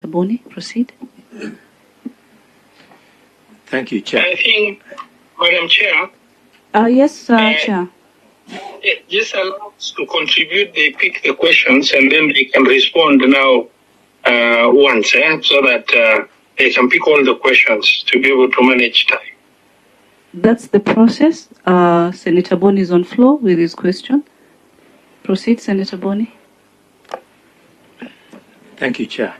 Boni, proceed. Thank you, Chair. I think, Madam Chair. Yes, Chair. Just allow us to contribute. They pick the questions and then they can respond now once, so that they can pick all the questions to be able to manage time. That's the process. Senator Boni is on floor with his question. Proceed, Senator Boni. Thank you, Chair.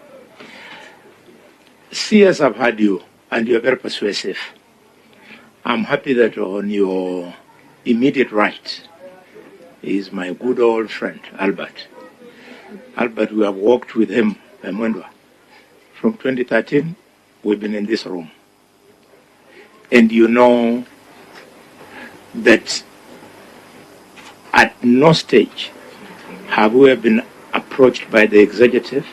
CS, I've heard you, and you're very persuasive. I'm happy that on your immediate right is my good old friend, Albert. Albert, we have worked with him, Mwendwa. From 2013, we've been in this room. And you know that at no stage have we been approached by the executive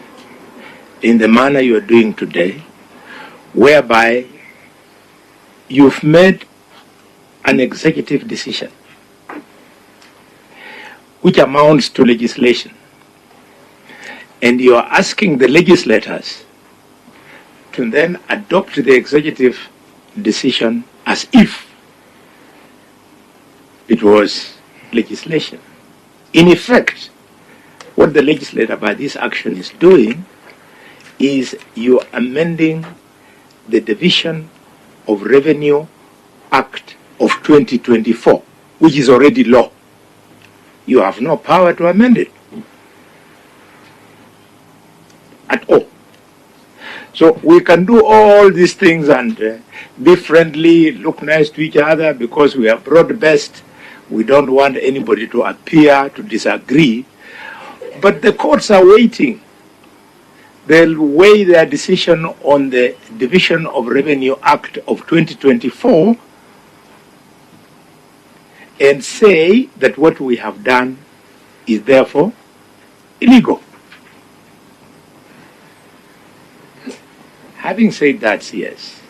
in the manner you are doing today, whereby you've made an executive decision which amounts to legislation, and you are asking the legislators to then adopt the executive decision as if it was legislation. In effect, what the legislator by this action is doing is you are amending the Division of Revenue Act of 2024, which is already law. You have no power to amend it at all. So we can do all these things and be friendly, look nice to each other because we are broad-based. We don't want anybody to appear to disagree. But the courts are waiting. They'll weigh their decision on the Division of Revenue Act of 2024 and say that what we have done is therefore illegal. Having said that, yes,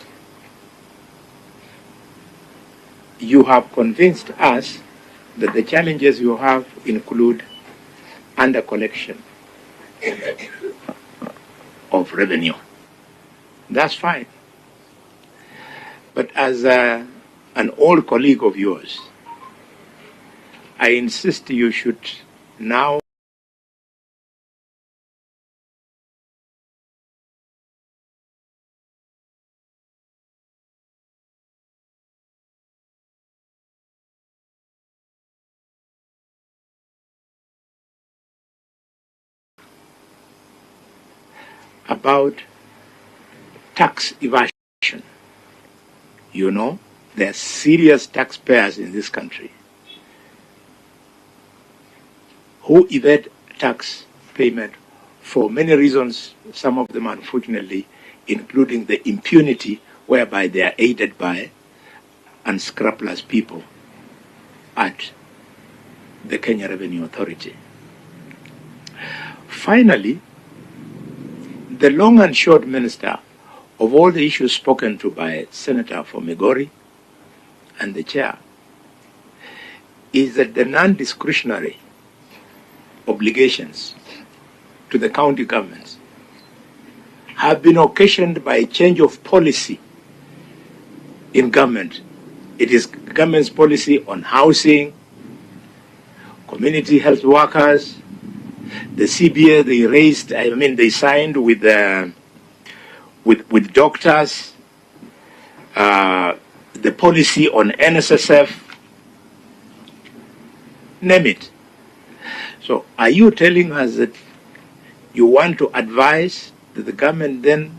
you have convinced us that the challenges you have include under collection of revenue. That's fine. But as an old colleague of yours, I insist you should now about tax evasion. You know, there are serious taxpayers in this country who evade tax payment for many reasons, some of them unfortunately, including the impunity whereby they are aided by unscrupulous people at the Kenya Revenue Authority. Finally, the long and short, Minister, of all the issues spoken to by Senator for Migori and the Chair is that the non-discretionary obligations to the county governments have been occasioned by a change of policy in government. It is government's policy on housing, community health workers, the CBA they signed with doctors, the policy on NSSF, name it. So are you telling us that you want to advise that the government then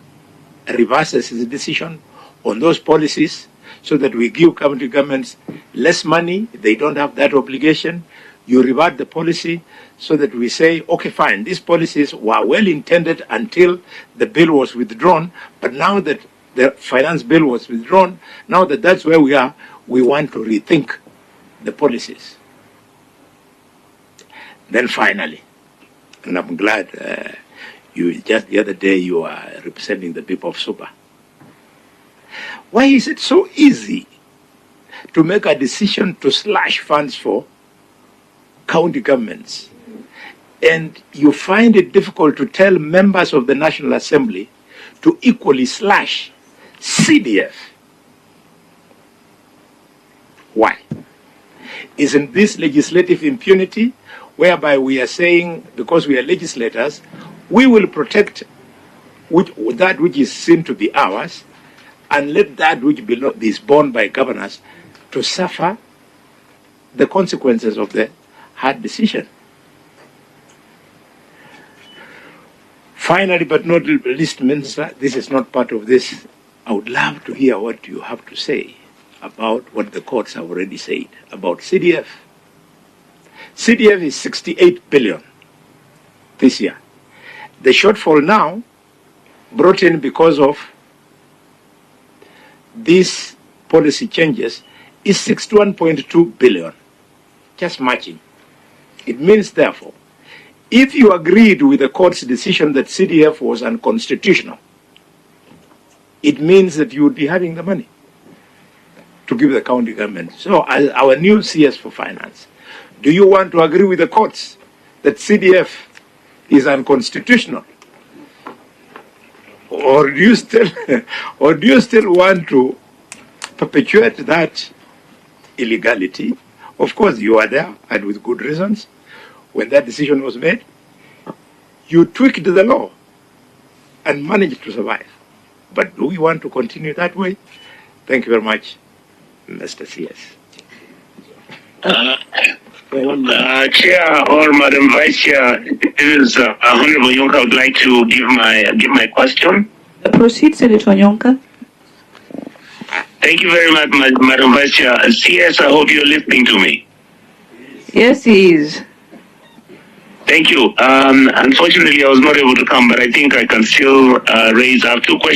reverses its decision on those policies so that we give county governments less money, they don't have that obligation? You revert the policy so that we say, okay, fine, these policies were well intended until the bill was withdrawn, but now that the finance bill was withdrawn, now that that's where we are, we want to rethink the policies. Then finally, and I'm glad you just the other day you are representing the people of Suba. Why is it so easy to make a decision to slash funds for county governments, and you find it difficult to tell members of the National Assembly to equally slash CDF. Why? Isn't this legislative impunity whereby we are saying, because we are legislators, we will protect that which is seen to be ours and let that which is borne by governors to suffer the consequences of the hard decision? Finally, but not least, Minister, this is not part of this. I would love to hear what you have to say about what the courts have already said about CDF. CDF is 68 billion this year. The shortfall now, brought in because of these policy changes, is 61.2 billion, just matching. It means, therefore, if you agreed with the court's decision that CDF was unconstitutional, it means that you would be having the money to give the county government. So, as our new CS for Finance, do you want to agree with the courts that CDF is unconstitutional? Or do you still want to perpetuate that illegality? Of course, you are there, and with good reasons. When that decision was made, you tweaked the law and managed to survive. But do we want to continue that way? Thank you very much, Mr. CS. Chair or Madam Vice Chair, this is Honorable Yonka. I would like to give my question. Proceed, Senator Nyonka. Thank you very much, Madam Vice Chair. CS, I hope you're listening to me. Yes, he is. Thank you. Unfortunately, I was not able to come, but I think I can still raise. I have two questions.